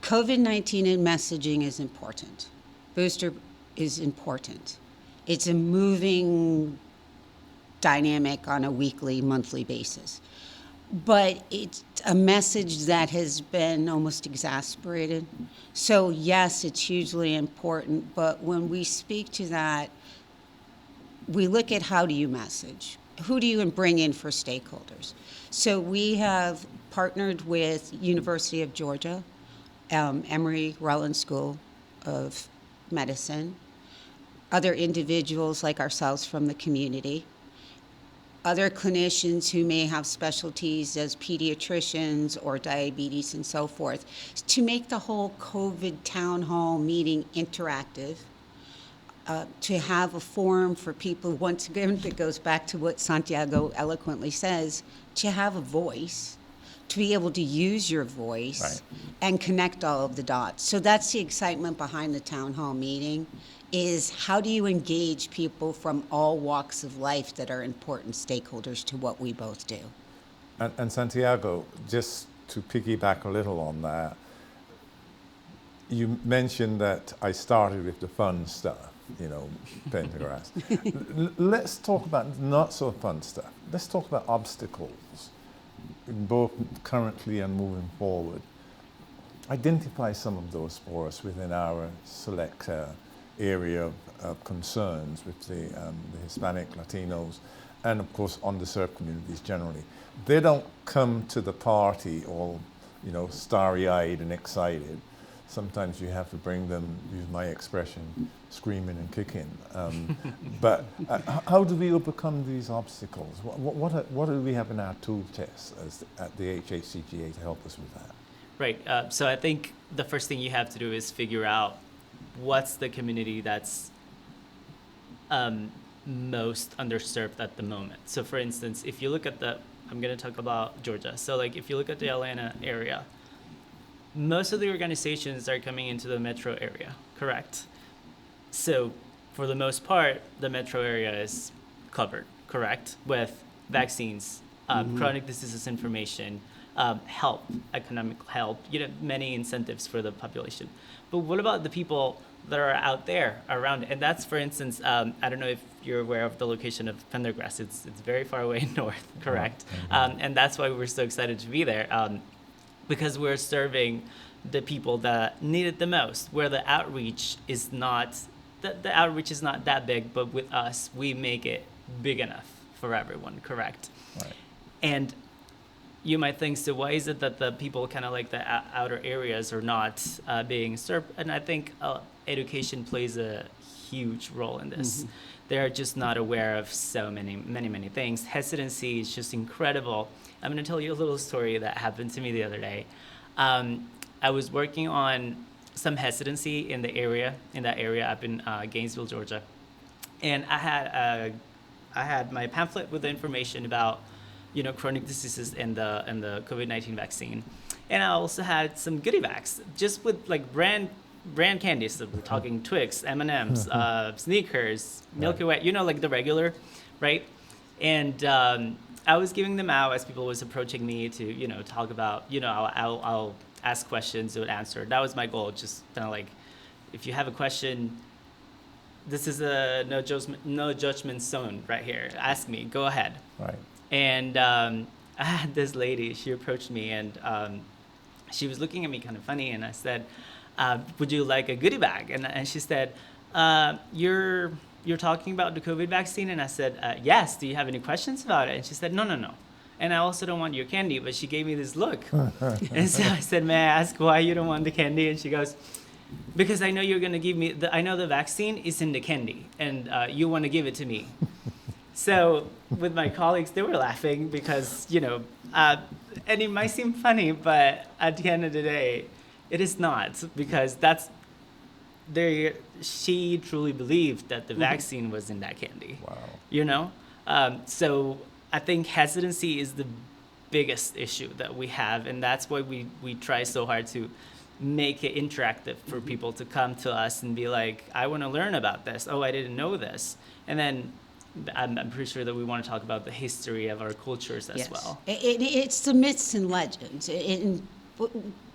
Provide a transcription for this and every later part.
COVID-19 and messaging is important. Booster is important. It's a moving dynamic on a weekly, monthly basis. But it's a message that has been almost exasperated. So yes, it's hugely important, but when we speak to that, we look at how do you message? Who do you bring in for stakeholders? So we have partnered with University of Georgia, Emory, Rollins School of Medicine, other individuals like ourselves from the community, other clinicians who may have specialties as pediatricians or diabetes and so forth, to make the whole COVID town hall meeting interactive, to have a forum for people, once again, that goes back to what Santiago eloquently says, to have a voice, to be able to use your voice Right. and connect all of the dots. So that's the excitement behind the town hall meeting, is how do you engage people from all walks of life that are important stakeholders to what we both do. And Santiago, just to piggyback a little on that, you mentioned that I started with the fun stuff, Pendergrass. Let's talk about not so fun stuff. Let's talk about obstacles, both currently and moving forward. Identify some of those for us within our select area of concerns with the Hispanic, Latinos, and of course underserved communities generally. They don't come to the party all, starry-eyed and excited. Sometimes you have to bring them, use my expression, screaming and kicking. But how do we overcome these obstacles? What do we have in our tool chest at the HHCGA to help us with that? Right. So I think the first thing you have to do is figure out what's the community that's most underserved at the moment. So for instance, if you look at I'm going to talk about Georgia. So if you look at the Atlanta area, most of the organizations are coming into the metro area, correct? So for the most part, the metro area is covered, correct? With vaccines, chronic diseases information, help, economic help, many incentives for the population. But what about the people that are out there around? And that's, for instance, I don't know if you're aware of the location of Pendergrass. It's very far away north, correct? And that's why we're so excited to be there, because we're serving the people that need it the most, where the outreach is not, the outreach is not that big, but with us, we make it big enough for everyone, correct? Right. And you might think, so why is it that the people kind of like the outer areas are not being served? And I think education plays a huge role in this. Mm-hmm. They're just not aware of so many things. Hesitancy is just incredible. I'm going to tell you a little story that happened to me the other day. I was working on some hesitancy in that area up in Gainesville, Georgia. And I had my pamphlet with the information about chronic diseases and the COVID-19 vaccine. And I also had some goodie bags, just with brand candies. So we're talking Twix, M&Ms, Snickers, Milky Way, the regular, right? And I was giving them out as people was approaching me to, talk about, I'll ask questions, they would answer. That was my goal, just kind of if you have a question, this is a no judgment zone right here. Ask me, go ahead. Right. And I had this lady, she approached me and she was looking at me kind of funny, and I said, would you like a goodie bag? And she said, you're talking about the COVID vaccine? And I said, yes, do you have any questions about it? And she said, no. And I also don't want your candy, but she gave me this look. And so I said, may I ask why you don't want the candy? And she goes, because I know you're going to give me, I know the vaccine is in the candy, and you want to give it to me. So with my colleagues, they were laughing because, and it might seem funny, but at the end of the day, it is not, because she truly believed that the vaccine was in that candy. Wow. So I think hesitancy is the biggest issue that we have, and that's why we try so hard to make it interactive for people to come to us and be like, I want to learn about this. Oh, I didn't know this. And then I'm pretty sure that we want to talk about the history of our cultures as well. It's the myths and legends.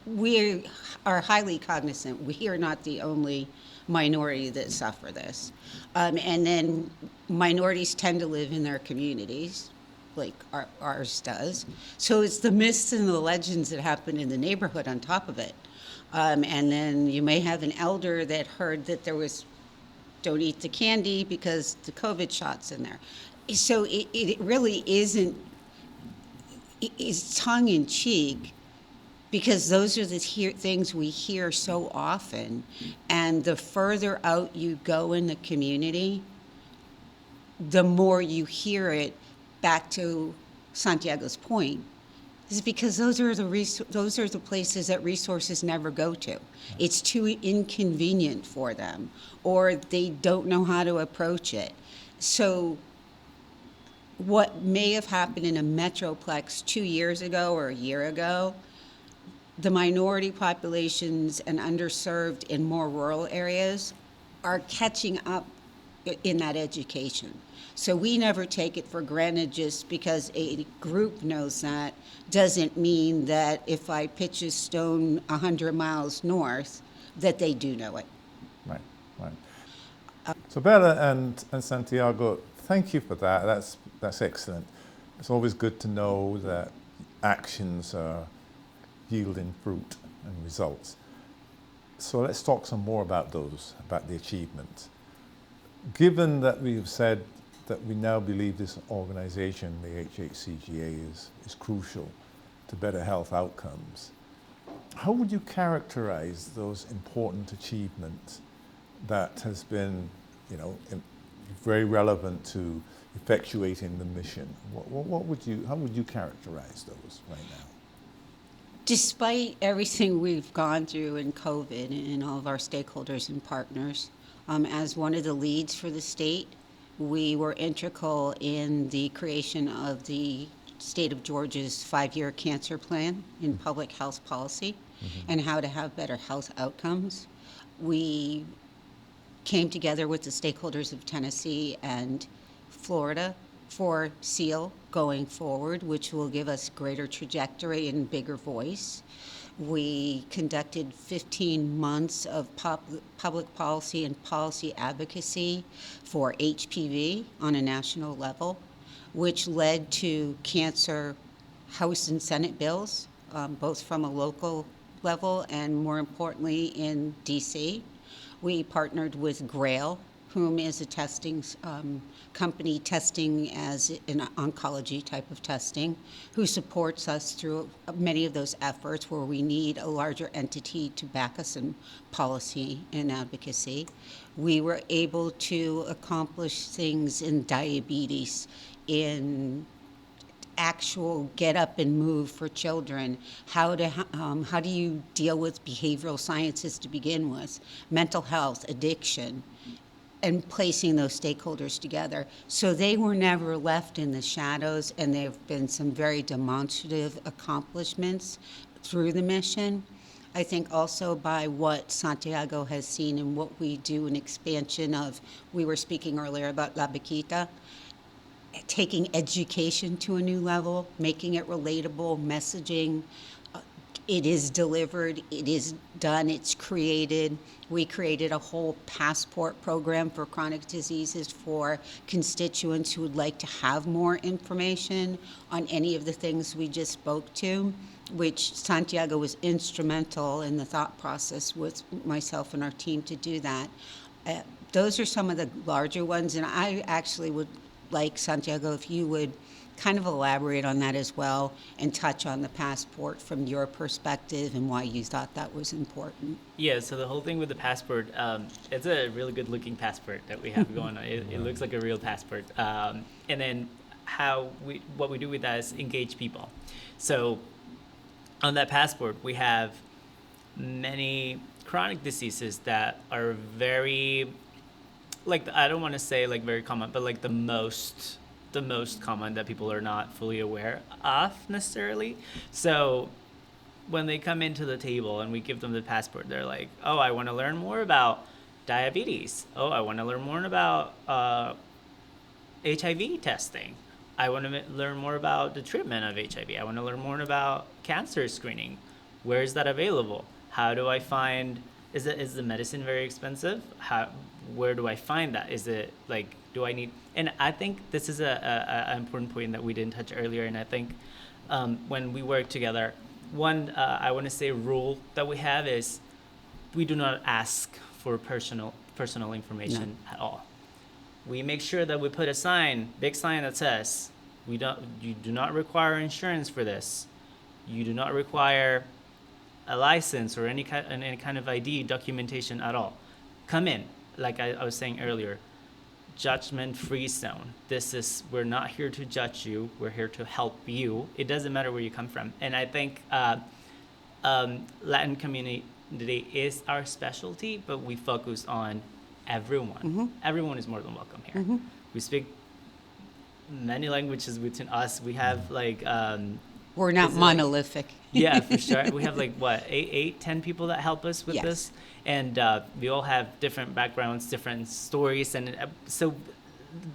We are highly cognizant. We are not the only minority that suffer this. And then minorities tend to live in their communities, like ours does. So it's the myths and the legends that happen in the neighborhood on top of it. And then you may have an elder that heard that there was, don't eat the candy because the COVID shot's in there. So it really isn't, it's tongue in cheek, because those are the things we hear so often. And the further out you go in the community, the more you hear it. Back to Santiago's point, is because those are the places that resources never go to. It's too inconvenient for them, or they don't know how to approach it. So what may have happened in a metroplex 2 years ago or a year ago, the minority populations and underserved in more rural areas are catching up in that education. So we never take it for granted. Just because a group knows that doesn't mean that if I pitch a stone 100 miles north, that they do know it. Right, right. So Bella and Santiago, thank you for that. That's excellent. It's always good to know that actions are yielding fruit and results. So let's talk some more about those, about the achievements. Given that we've said that we now believe this organization, the HHCGA, is crucial to better health outcomes, how would you characterize those important achievements that has been, very relevant to effectuating the mission? How would you characterize those right now? Despite everything we've gone through in COVID and all of our stakeholders and partners, as one of the leads for the state, we were integral in the creation of the state of Georgia's 5-year cancer plan in public health policy and how to have better health outcomes. We came together with the stakeholders of Tennessee and Florida for SEAL going forward, which will give us greater trajectory and bigger voice. We conducted 15 months of public policy and policy advocacy for HPV on a national level, which led to cancer House and Senate bills, both from a local level and, more importantly, in D.C. We partnered with GRAIL, whom is a testing company testing as an oncology type of testing, who supports us through many of those efforts where we need a larger entity to back us in policy and advocacy. We were able to accomplish things in diabetes, in actual get up and move for children, how do you deal with behavioral sciences to begin with, mental health, addiction, and placing those stakeholders together. So they were never left in the shadows, and there have been some very demonstrative accomplishments through the mission. I think also by what Santiago has seen and what we do in expansion of, we were speaking earlier about La Vaquita, taking education to a new level, making it relatable, messaging. It is delivered, it is done, it's created. We created a whole passport program for chronic diseases for constituents who would like to have more information on any of the things we just spoke to, which Santiago was instrumental in the thought process with myself and our team to do that. Those are some of the larger ones, and I actually would like, Santiago, if you would kind of elaborate on that as well and touch on the passport from your perspective and why you thought that was important. Yeah, so the whole thing with the passport, it's a really good looking passport that we have going on. It looks like a real passport. And then what we do with that is engage people. So on that passport, we have many chronic diseases that are very, I don't want to say very common, but the most common that people are not fully aware of necessarily. So when they come into the table and we give them the passport, they're like, oh, I want to learn more about diabetes. Oh, I want to learn more about HIV testing. I want to learn more about the treatment of HIV. I want to learn more about cancer screening. Where is that available? How do I find, is the medicine very expensive? Where do I find that? Is it like, do I need, and I think this is a important point that we didn't touch earlier. And I think when we work together, one, I want to say rule that we have is we do not ask for personal information at all. We make sure that we put a sign, big sign that says, you do not require insurance for this. You do not require a license or any kind of ID documentation at all. Come in, like I was saying earlier, judgment-free zone. We're not here to judge you. We're here to help you. It doesn't matter where you come from. And I think Latin community is our specialty, but we focus on everyone. Mm-hmm. Everyone is more than welcome here. Mm-hmm. We speak many languages between us. We have like we're not monolithic. Yeah, for sure. We have like what, 10 people that help us with this, and we all have different backgrounds, different stories, and so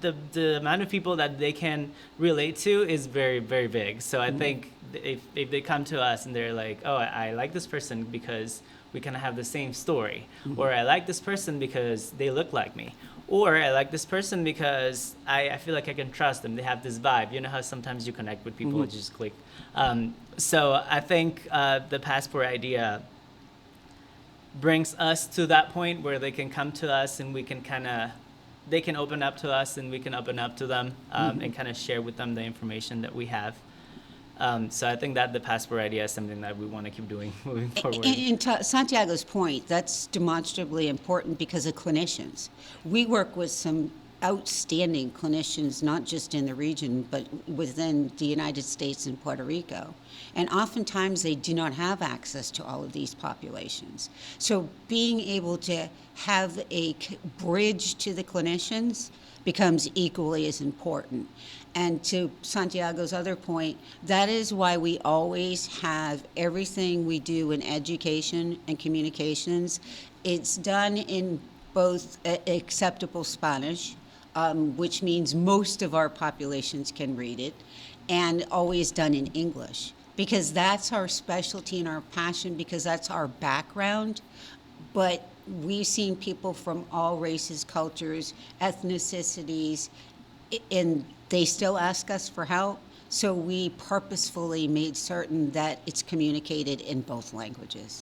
the amount of people that they can relate to is very, very big. So I think if they come to us and they're like, oh, I like this person because we kind of have the same story, or I like this person because they look like me, or I like this person because I feel like I can trust them. They have this vibe. You know how sometimes you connect with people and just click. So I think the passport idea brings us to that point where they can come to us and we can they can open up to us and we can open up to them and kind of share with them the information that we have. So I think that the passport idea is something that we want to keep doing moving forward. And to Santiago's point, that's demonstrably important because of clinicians. We work with some outstanding clinicians, not just in the region, but within the United States and Puerto Rico. And oftentimes they do not have access to all of these populations. So being able to have a bridge to the clinicians becomes equally as important. And to Santiago's other point, that is why we always have everything we do in education and communications. It's done in both acceptable Spanish, which means most of our populations can read it, and always done in English, because that's our specialty and our passion, because that's our background. But we've seen people from all races, cultures, ethnicities, and they still ask us for help. So we purposefully made certain that it's communicated in both languages.